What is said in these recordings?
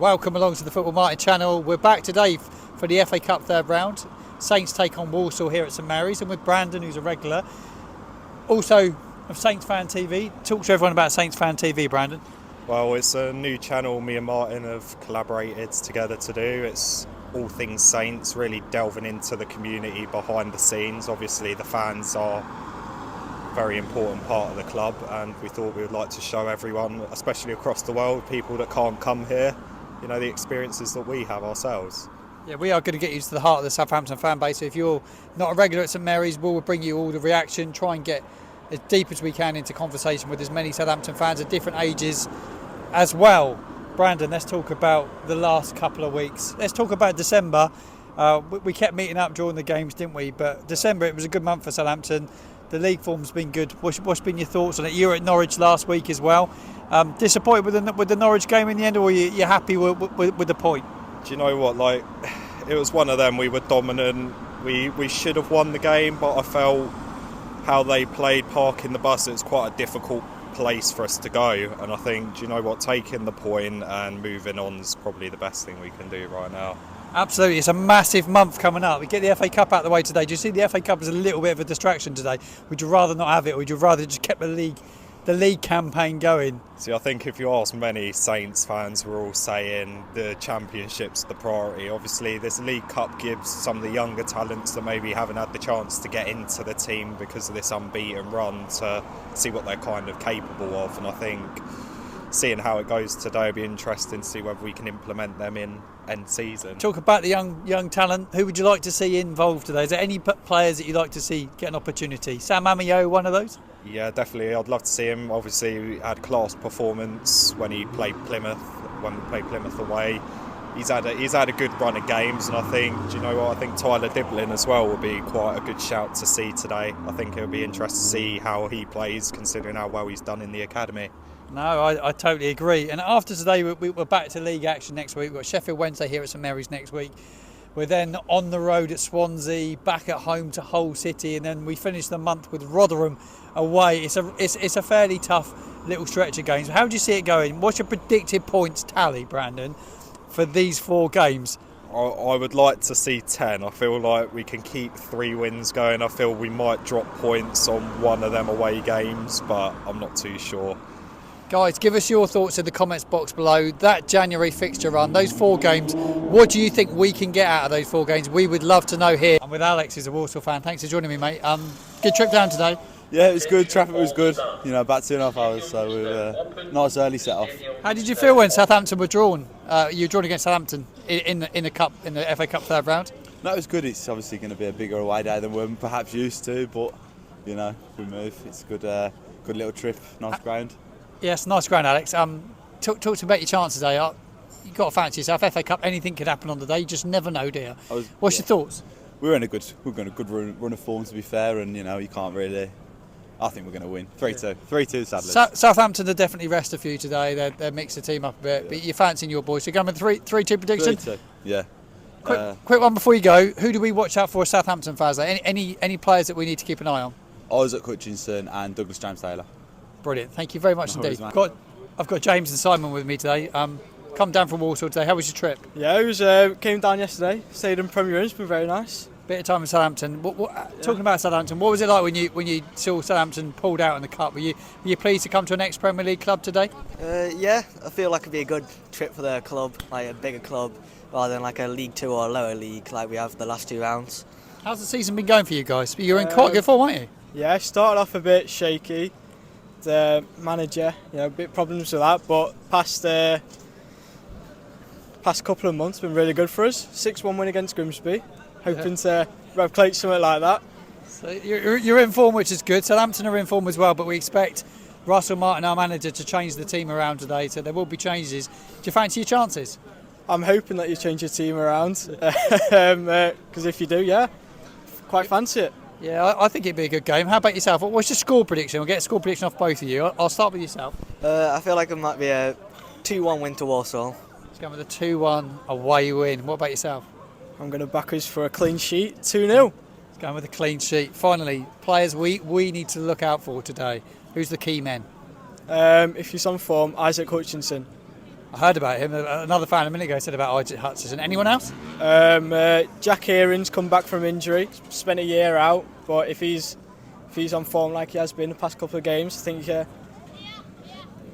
Welcome along to the FootballMartin channel. We're back today for the FA Cup third round. Saints take on Walsall here at St Mary's, and with Brandon, who's a regular, also of Saints Fan TV. Talk to everyone about Saints Fan TV, Brandon. Well, it's a new channel me and Martin have collaborated together to do. It's all things Saints, really delving into the community behind the scenes. Obviously the fans are a very important part of the club, and we thought we would like to show everyone, especially across the world, people that can't come here, you know, the experiences that we have ourselves. Yeah, we are going to get you to the heart of the Southampton fan base. So if you're not a regular at St Mary's, we'll bring you all the reaction, try and get as deep as we can into conversation with as many Southampton fans at different ages as well. Brandon, let's talk about the last couple of weeks. Let's talk about December. We kept meeting up during the games, didn't we? But December, it was a good month for Southampton. The league form's been good. What's been your thoughts on it? You were at Norwich last week as well. Disappointed with the Norwich game in the end, or were you happy with the point? Do you know what? Like, it was one of them. We were dominant. We should have won the game, but I felt how they played parking the bus. It was quite a difficult place for us to go, and I think, do you know what? Taking the point and moving on is probably the best thing we can do right now. Absolutely, it's a massive month coming up. We get the FA Cup out of the way today. Do you see the FA Cup as a little bit of a distraction today? Would you rather not have it, or would you rather just kept the league campaign going? See, I think if you ask many Saints fans, we're all saying the Championship's the priority. Obviously, this League Cup gives some of the younger talents that maybe haven't had the chance to get into the team because of this unbeaten run to see what they're kind of capable of. And I think seeing how it goes today will be interesting to see whether we can implement them in end season. Talk about the young talent. Who would you like to see involved today? Is there any players that you'd like to see get an opportunity? Sam Amiyo, one of those? Yeah, definitely. I'd love to see him. Obviously, he had class performance when he played Plymouth. When we played Plymouth away, he's had a good run of games, and I think, do you know what? I think Tyler Diblin as well would be quite a good shout to see today. I think it would be interesting to see how he plays, considering how well he's done in the academy. No, I totally agree. And after today, we're back to league action next week. We've got Sheffield Wednesday here at St Mary's next week. We're then on the road at Swansea, back at home to Hull City, and then we finish the month with Rotherham away. It's a fairly tough little stretch of games. How do you see it going? What's your predicted points tally, Brandon, for these 4 games? I would like to see 10. I feel like we can keep 3 wins going. I feel we might drop points on one of them away games, but I'm not too sure. Guys, give us your thoughts in the comments box below. That January fixture run, those 4 games, what do you think we can get out of those 4 games? We would love to know here. I'm with Alex, who's a Walsall fan. Thanks for joining me, mate. Good trip down today. Yeah, it was good. Traffic was good. You know, about 2.5 hours, so we were nice early set off. How did you feel when Southampton were drawn? You were drawn against Southampton in the FA Cup third round. No, it was good. It's obviously going to be a bigger away day than we're perhaps used to, but you know, we move. It's a good little trip. Nice ground. Yes, nice ground, Alex. Talk to me about your chances today. You've got to fancy yourself. FA Cup, anything could happen on the day. You just never know, do you? What's your thoughts? We're in a good run of form, to be fair, and you know, you can't really. I think we're going to win 3-2. 3-2, sadly. Southampton are definitely rest a few today. They're mixed the team up a bit, but you're fancying your boys. So you're going with 3-2 prediction? 3-2, yeah. Quick one before you go. Who do we watch out for as Southampton fans? Any players that we need to keep an eye on? Isaac Hutchinson and Douglas James Taylor. Brilliant. Thank you very much indeed. I've got James and Simon with me today. Come down from Walsall today. How was your trip? Yeah, it was. Came down yesterday. Stayed in Premier Inn. It's been very nice. Bit of time in Southampton. Talking about Southampton, what was it like when you saw Southampton pulled out in the cup? Were you pleased to come to an ex-Premier League club today? Yeah, I feel like it'd be a good trip for the club, like a bigger club, rather than like a League 2 or a lower league like we have the last 2 rounds. How's the season been going for you guys? You're in quite good form, aren't you? Yeah, started off a bit shaky. The manager, a bit problems with that, but past couple of months been really good for us. 6-1 win against Grimsby. Hoping to replicate something like that. So you're in form, which is good. Southampton are in form as well, but we expect Russell Martin, our manager, to change the team around today. So there will be changes. Do you fancy your chances? I'm hoping that you change your team around, because if you do, yeah, quite fancy it. Yeah, I think it'd be a good game. How about yourself? What's your score prediction? We'll get a score prediction off both of you. I'll start with yourself. I feel like it might be a 2-1 win to Walsall. Let's go with a 2-1 away win. What about yourself? I'm going to back us for a clean sheet, 2-0. Let's go with a clean sheet. Finally, players we need to look out for today. Who's the key men? If he's on form, Isaac Hutchinson. I heard about him. Another fan a minute ago said about Isaac Hutchinson. Anyone else? Jack Aaron's come back from injury, spent a year out, but if he's on form like he has been the past couple of games, I think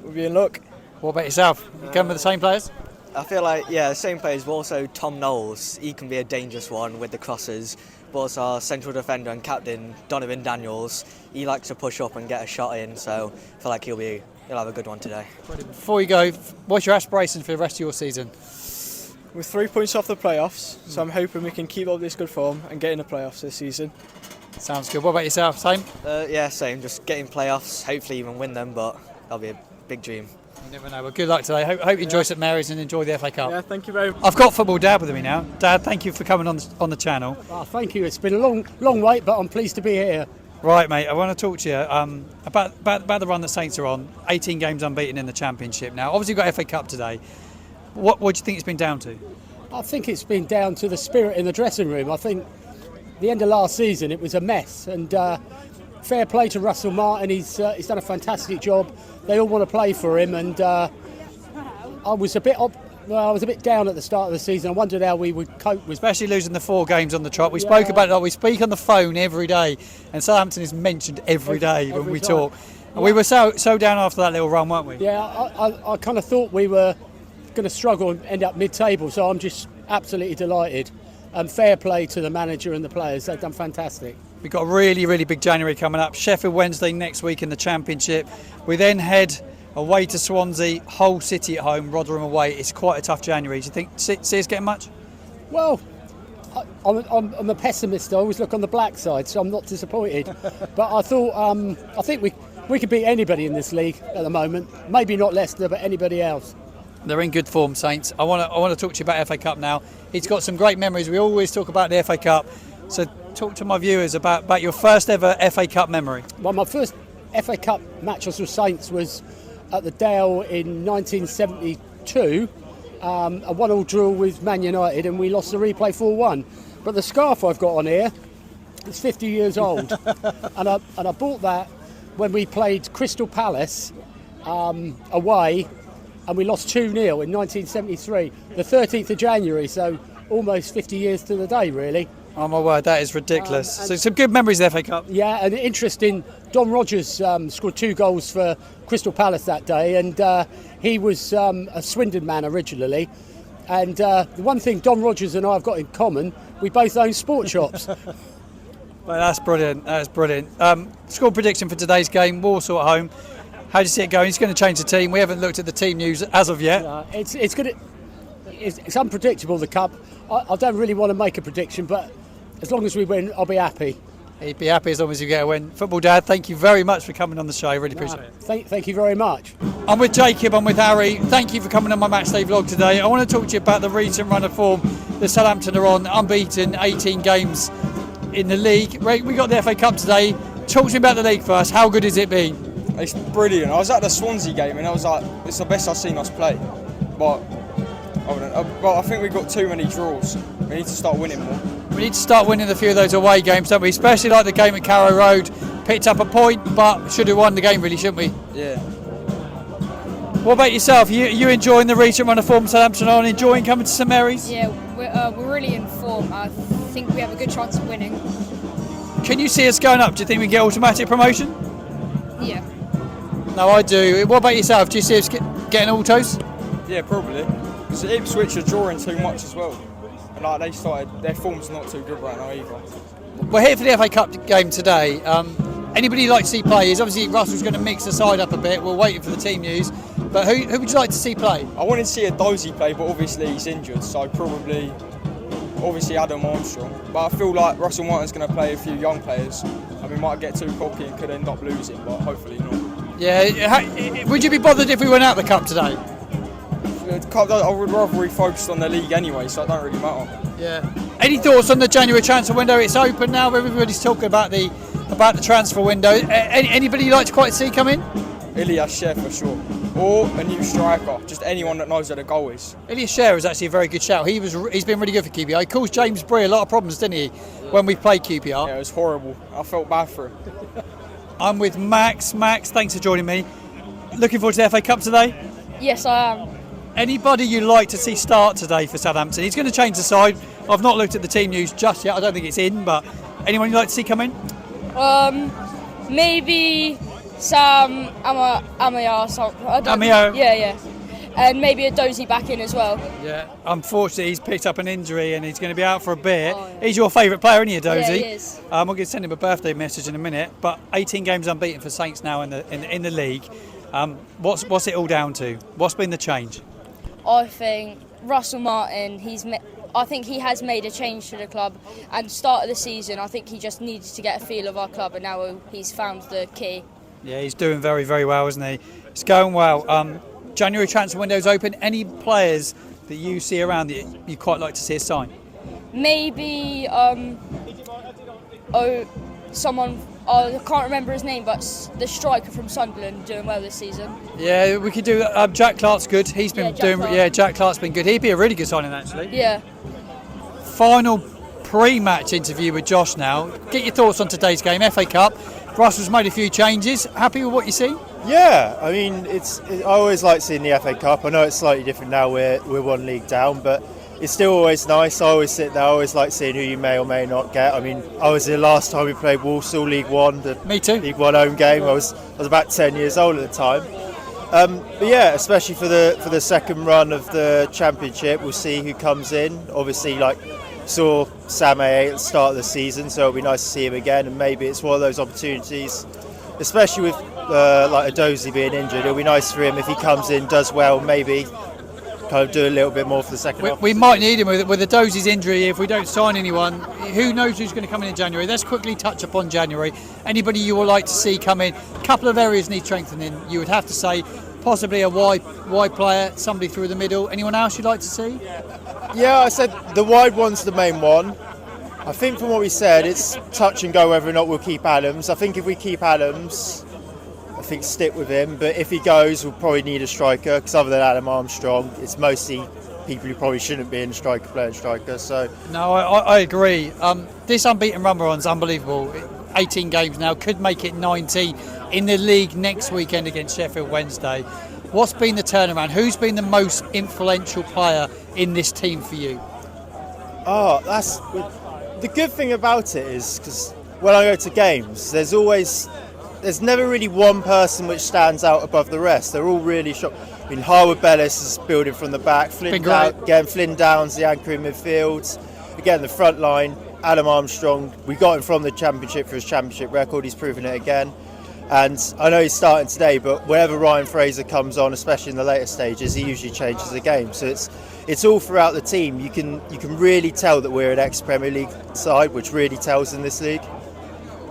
we'll be in luck. What about yourself? You going with the same players? I feel like, the same players, but also Tom Knowles. He can be a dangerous one with the crosses. But also our central defender and captain, Donovan Daniels, he likes to push up and get a shot in, so I feel like he'll have a good one today. Before you go, what's your aspirations for the rest of your season? We're 3 points off the playoffs, so I'm hoping we can keep up this good form and get in the playoffs this season. Sounds good. What about yourself? Same? Same. Just get in playoffs, hopefully even win them, but that'll be a big dream. You never know. Well, good luck today. Hope you enjoy St Mary's and enjoy the FA Cup. Yeah, thank you very much. I've got Football Dad with me now. Dad, thank you for coming on the channel. Oh, thank you. It's been a long wait, but I'm pleased to be here. Right, mate. I want to talk to you about the run that Saints are on. 18 games unbeaten in the Championship now. Obviously, you've got FA Cup today. What do you think it's been down to? I think it's been down to the spirit in the dressing room. I think the end of last season it was a mess, and fair play to Russell Martin. He's done a fantastic job. They all want to play for him, and I was a bit down at the start of the season. I wondered how we would cope with, especially losing the 4 games on the trot. We spoke about it. Like we speak on the phone every day, and Southampton is mentioned every day when we talk. And we were so down after that little run, weren't we? Yeah, I kind of thought we were going to struggle and end up mid-table. So I'm just absolutely delighted. And fair play to the manager and the players. They've done fantastic. We've got a really, really big January coming up. Sheffield Wednesday next week in the Championship. We then head away to Swansea, Hull City at home, Rotherham away. It's quite a tough January. Do you think see us getting much? Well, I'm a pessimist. I always look on the black side, so I'm not disappointed. But I think we could beat anybody in this league at the moment. Maybe not Leicester, but anybody else. They're in good form, Saints. I want to talk to you about FA Cup now. He's got some great memories. We always talk about the FA Cup. So talk to my viewers about your first ever FA Cup memory. Well, my first FA Cup match with Saints was at the Dale in 1972, a 1-1 draw with Man United, and we lost the replay 4-1. But the scarf I've got on here is 50 years old, and I bought that when we played Crystal Palace away, and we lost 2-0 in 1973, the 13th of January, so almost 50 years to the day, really. Oh my word, that is ridiculous. So some good memories of the FA Cup. Yeah, and interesting, Don Rogers scored 2 goals for Crystal Palace that day, and he was a Swindon man originally. And the one thing Don Rogers and I have got in common, we both own sports shops. Well, that's brilliant. That's brilliant. Score prediction for today's game, Walsall at home. How do you see it going? It's going to change the team. We haven't looked at the team news as of yet. It's good. It's unpredictable, the Cup. I don't really want to make a prediction, but as long as we win, I'll be happy. He'd be happy as long as you get a win. Football Dad, thank you very much for coming on the show. Really appreciate it. Thank you very much. I'm with Jacob, I'm with Harry. Thank you for coming on my Matchday vlog today. I want to talk to you about the recent run of form that Southampton are on, unbeaten, 18 games in the league. We got the FA Cup today. Talk to me about the league first. How good has it been? It's brilliant. I was at the Swansea game and I was like, it's the best I've seen us play. But I think we've got too many draws. We need to start winning more. We need to start winning a few of those away games, don't we? Especially like the game at Carrow Road. Picked up a point, but should have won the game really, shouldn't we? Yeah. What about yourself? You enjoying the recent run of form Southampton on? Enjoying coming to St Mary's? Yeah, we're really in form. I think we have a good chance of winning. Can you see us going up? Do you think we get automatic promotion? Yeah. No, I do. What about yourself? Do you see us getting autos? Yeah, probably. Because Ipswich are drawing too much as well. And like their form's not too good right now either. We're here for the FA Cup game today. Anybody you'd like to see play? Is obviously Russell's going to mix the side up a bit. We're waiting for the team news. But who would you like to see play? I wanted to see a Dozy play, but obviously he's injured, so obviously Adam Armstrong. But I feel like Russell Martin's going to play a few young players, and we might get too cocky and could end up losing, but hopefully not. Yeah, would you be bothered if we went out the Cup today? I would rather we focused on the league anyway, so it don't really matter. Yeah. Any thoughts on the January transfer window? It's open now. Everybody's talking about the transfer window. Anybody you'd like to quite see come in? Ilias Sher for sure, or a new striker. Just anyone that knows where the goal is. Ilias Sher is actually a very good shout. He's been really good for QPR. He caused James Bree a lot of problems, didn't he, when we played QPR? Yeah, it was horrible. I felt bad for him. I'm with Max. Max, thanks for joining me. Looking forward to the FA Cup today? Yes, I am. Anybody you'd like to see start today for Southampton? He's going to change the side. I've not looked at the team news just yet. I don't think it's in, but anyone you'd like to see come in? Maybe Sam Amaya. Amaya. Yeah. And maybe a Dozy back in as well. Yeah, unfortunately he's picked up an injury and he's going to be out for a bit. He's your favourite player, isn't he, Dozy? Yeah, he is. I'm going to send him a birthday message in a minute. But 18 games unbeaten for Saints now in the league. What's it all down to? What's been the change? I think Russell Martin. I think he has made a change to the club. And start of the season, I think he just needed to get a feel of our club, and now he's found the key. Yeah, he's doing very, very well, isn't he? It's going well. January transfer window's open. Any players that you see around that you quite like to see a sign? Maybe someone, I can't remember his name, but the striker from Sunderland doing well this season. Yeah, we could do Jack Clark's good. He's been Jack Clark's been good. He'd be a really good signing, actually. Yeah. Final pre-match interview with Josh now. Get your thoughts on today's game, FA Cup. Russell's made a few changes. Happy with what you see? Yeah, I mean, I always like seeing the FA Cup. I know it's slightly different now, we're one league down, but it's still always nice. I always sit there, I always like seeing who you may or may not get. I mean, I was here last time we played Walsall, League One, Me too. League One home game. I was about 10 years old at the time. But yeah, especially for the second run of the Championship, we'll see who comes in. Obviously, saw Sam A at the start of the season, so it'll be nice to see him again, and maybe it's one of those opportunities, especially with like Adozie being injured. It'll be nice for him if he comes in, does well, maybe kind of do a little bit more for the second half. We might need him with Adozie's injury if we don't sign anyone. Who knows who's going to come in January? Let's quickly touch upon January. Anybody you would like to see come in? A couple of areas need strengthening, you would have to say. Possibly a wide player, somebody through the middle. Anyone else you'd like to see? Yeah, I said the wide one's the main one. I think from what we said, it's touch and go whether or not we'll keep Adams. I think if we keep Adams, I think stick with him. But if he goes, we'll probably need a striker, because other than Adam Armstrong, it's mostly people who probably shouldn't be in striker playing striker. So no, I agree. This unbeaten run we're on is unbelievable. 18 games now, could make it 19 in the league next weekend against Sheffield Wednesday. What's been the turnaround? Who's been the most influential player in this team for you? Oh, that's the good thing about it is because when I go to games, there's never really one person which stands out above the rest. They're all really sharp. I mean, Harwood Bellis is building from the back. Flynn Downs, the anchor in midfield. Again, the front line. Adam Armstrong, we got him from the Championship for his Championship record. He's proven it again. And I know he's starting today, but whenever Ryan Fraser comes on, especially in the later stages, he usually changes the game. So it's all throughout the team. You can really tell that we're an ex-Premier League side, which really tells in this league.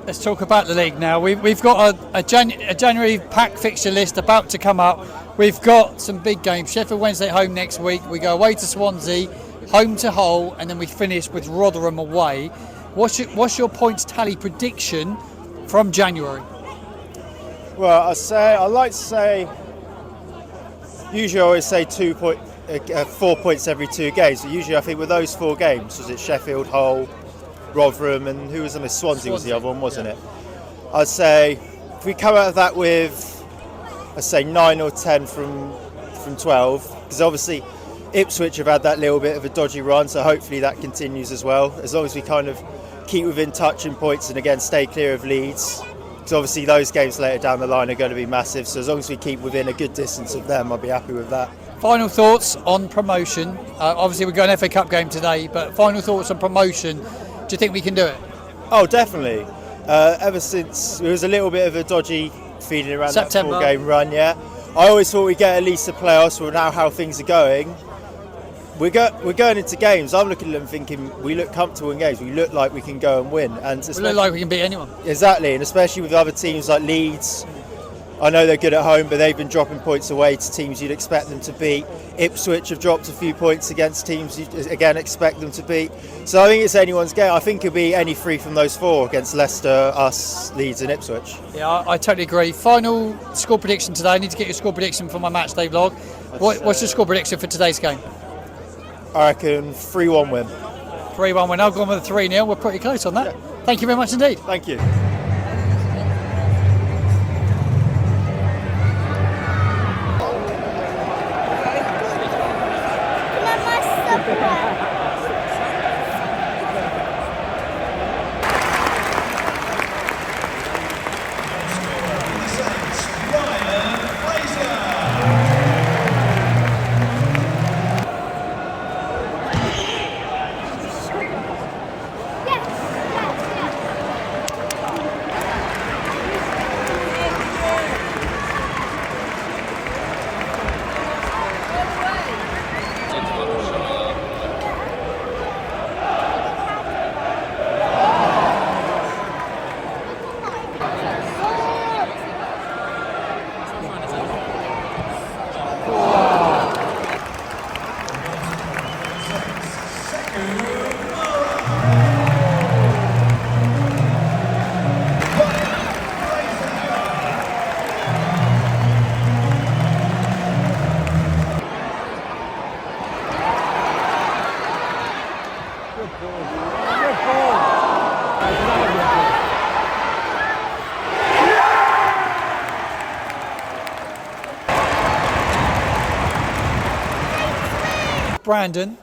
Let's talk about the league now. We've got a January pack fixture list about to come up. We've got some big games. Sheffield Wednesday home next week. We go away to Swansea, home to Hull, and then we finish with Rotherham away. What's your points tally prediction from January? Well, I like to say, usually I always say 4 points every 2 games. But usually I think with those 4 games, was it Sheffield, Hull, Rotherham, and who was the Swansea was the other one, wasn't it? I'd say if we come out of that with, I'd say 9 or 10 from 12, because obviously Ipswich have had that little bit of a dodgy run, so hopefully that continues as well. As long as we kind of keep within touching points and again stay clear of Leeds. Because obviously those games later down the line are going to be massive, so as long as we keep within a good distance of them, I'll be happy with that. Final thoughts on promotion. Obviously we've got an FA Cup game today, but final thoughts on promotion. Do you think we can do it? Oh, definitely. Ever since it was a little bit of a dodgy feeling around September. That 4-game run, yeah. I always thought we'd get at least a playoffs. Well, now how things are going, we're going into games. I'm looking at them thinking we look comfortable in games. We look like we can go and win, and we look like we can beat anyone. Exactly, and especially with other teams like Leeds. I know they're good at home, but they've been dropping points away to teams you'd expect them to beat. Ipswich have dropped a few points against teams you'd again expect them to beat. So I think it's anyone's game. I think it'll be any 3 from those 4 against Leicester, us, Leeds and Ipswich. Yeah, I totally agree. Final score prediction today. I need to get your score prediction for my match day vlog. What's your score prediction for today's game? I reckon 3-1 win. 3-1 win. I've gone with a 3-0. We're pretty close on that. Yeah. Thank you very much indeed. Thank you. Brandon,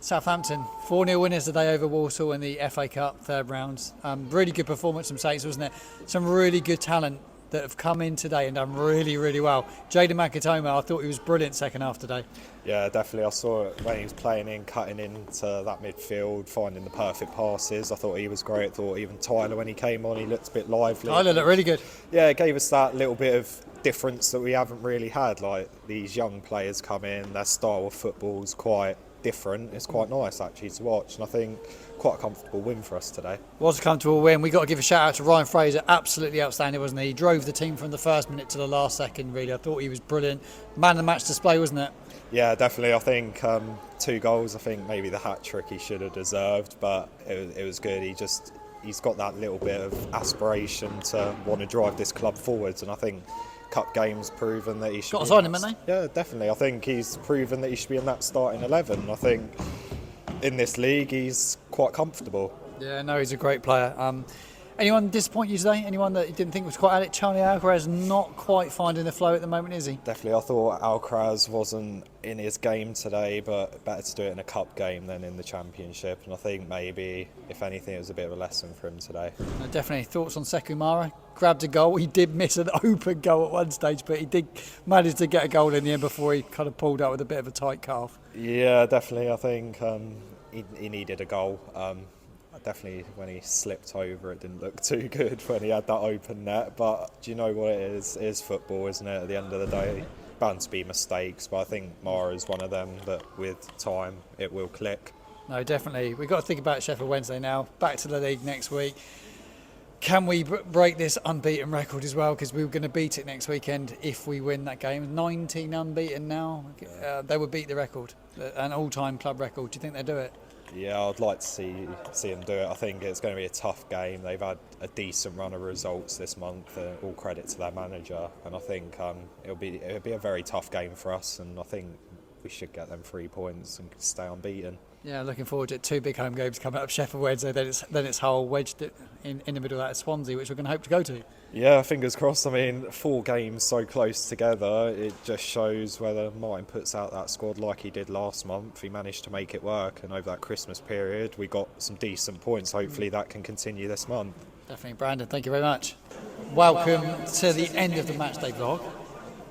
Southampton, 4-0 winners today over Walsall in the FA Cup third round. Really good performance from Saints, wasn't it? Some really good talent that have come in today and done really, really well. Jayden Makatoma, I thought he was brilliant second half today. Yeah, definitely. I saw it when he was playing in, cutting into that midfield, finding the perfect passes. I thought he was great. I thought even Tyler, when he came on, he looked a bit lively. Tyler looked really good. Yeah, it gave us that little bit of difference that we haven't really had. Like, these young players come in, their style of football is quite different. It's quite nice actually to watch, and I think quite a comfortable win for us today. Was a comfortable win. We got to give a shout out to Ryan Fraser, absolutely outstanding, wasn't he? He drove the team from the first minute to the last second, really. I thought he was brilliant. Man of the match display, wasn't it? Yeah, definitely. I think 2 goals, I think maybe the hat-trick he should have deserved, but it was good. He's got that little bit of aspiration to want to drive this club forwards, and I think Cup games proven that he should. Got to sign him, haven't they? Yeah, definitely. I think he's proven that he should be in that starting 11. I think in this league he's quite comfortable. Yeah, no, he's a great player. Anyone disappoint you today? Anyone that you didn't think was quite at it? Charlie Alcaraz not quite finding the flow at the moment, is he? Definitely. I thought Alcaraz wasn't in his game today, but better to do it in a cup game than in the Championship. And I think maybe, if anything, it was a bit of a lesson for him today. No, definitely. Thoughts on Sekumara? Grabbed a goal. He did miss an open goal at one stage, but he did manage to get a goal in the end before he kind of pulled out with a bit of a tight calf. Yeah, definitely. I think he needed a goal. Definitely when he slipped over, it didn't look too good when he had that open net. But do you know what it is? It is football, isn't it? At the end of the day, bound to be mistakes. But I think Mara's one of them that with time it will click. No, definitely. We've got to think about Sheffield Wednesday now. Back to the league next week. Can we break this unbeaten record as well? Because we were going to beat it next weekend if we win that game. 19 unbeaten now. They would beat the record, an all-time club record. Do you think they'll do it? Yeah, I'd like to see them do it. I think it's going to be a tough game. They've had a decent run of results this month. All credit to their manager, and I think it'll be a very tough game for us. And I think we should get them 3 points and stay unbeaten. Yeah, looking forward to it. 2 big home games coming up: Sheffield Wednesday, then it's Hull, wedged in the middle of that Swansea, which we're going to hope to go to. Yeah, fingers crossed. I mean, 4 games so close together, it just shows whether Martin puts out that squad like he did last month. He managed to make it work, and over that Christmas period, we got some decent points. Hopefully that can continue this month. Definitely. Brandon, thank you very much. Welcome to the end of the matchday vlog.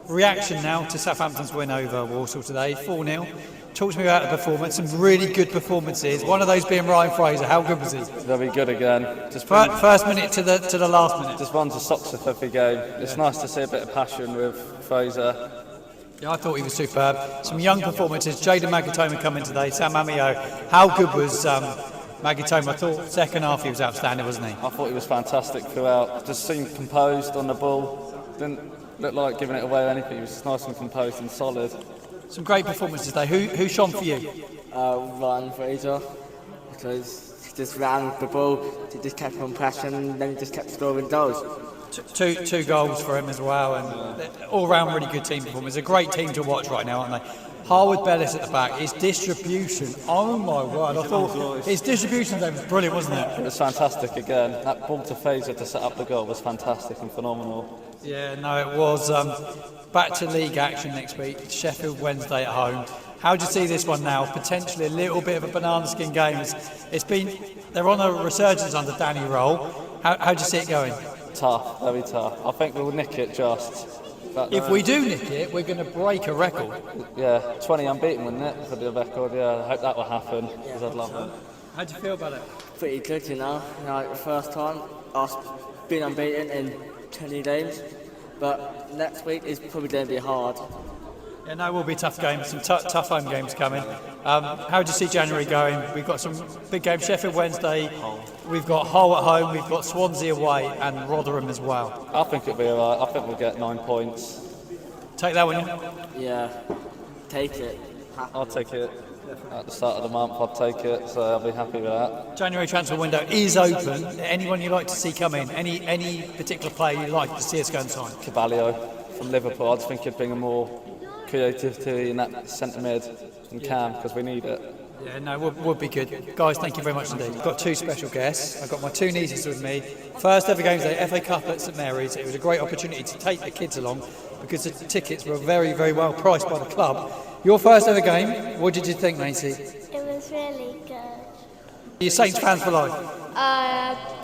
Reaction now to Southampton's win over Walsall today, 4-0. Talk to me about the performance, some really good performances. One of those being Ryan Fraser. How good was he? Very good again. Just first minute to the last minute. Just runs the socks off every game. It's nice to see a bit of passion with Fraser. Yeah, I thought he was superb. Some young performances. Jayden Makatoma coming today. Sam Amio. How good was Makatoma? I thought second half he was outstanding, wasn't he? I thought he was fantastic throughout. Just seemed composed on the ball. Didn't look like giving it away or anything. He was nice and composed and solid. Some great performances today. Who shone for you? Ryan Fraser, because he just ran the ball, he just kept on pressing, and then he just kept scoring goals. Two goals for him as well, and all round really good team performance. A great team to watch right now, aren't they? Harwood Bellis at the back, his distribution, oh my word, I thought his distribution today was brilliant, wasn't it? It was fantastic again. That ball to Fraser to set up the goal was fantastic and phenomenal. Yeah, no, it was. Back to league action next week, Sheffield Wednesday at home. How do you see this one now? Potentially a little bit of a banana skin game. They're on a resurgence under Danny Roll. How do you see it going? Tough, very tough. I think we'll nick it just. If we do nick it, we're going to break a record. Yeah, 20 unbeaten, wouldn't it, for the record? Yeah, I hope that will happen, because I'd love it. How do you feel about it? Pretty good, you know. Like the first time, I've been unbeaten in 20 games, but next week is probably going to be hard. Yeah, no, it will be a tough game. Some tough home games coming. How do you see January going? We've got some big games. Sheffield Wednesday, we've got Hull at home, we've got Swansea away, and Rotherham as well. I think it'll be alright. I think we'll get 9 points. Take that one, yeah? Take it. I'll take it. At the start of the month, I'll take it, so I'll be happy with that. January transfer window is open. Anyone you'd like to see come in? Any particular player you'd like to see us go and sign? Caballo from Liverpool. I just think he'd bring a more creativity in that centre mid and Cam, because we need it. Yeah, no, would be good. Guys, thank you very much indeed. I've got 2 special guests. I've got my 2 nieces with me. First ever games day, FA Cup at St Mary's. It was a great opportunity to take the kids along because the tickets were very, very well priced by the club. Your first ever game, what did you think, Macy? It was really good. You're Saints fans for life?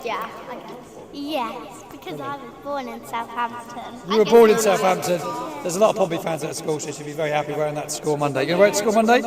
Yeah, I guess. Yes, because I was born in Southampton. You were born in Southampton. There's a lot of Pompey fans at school, so you should be very happy wearing that to school Monday. You going to wear it to school Monday?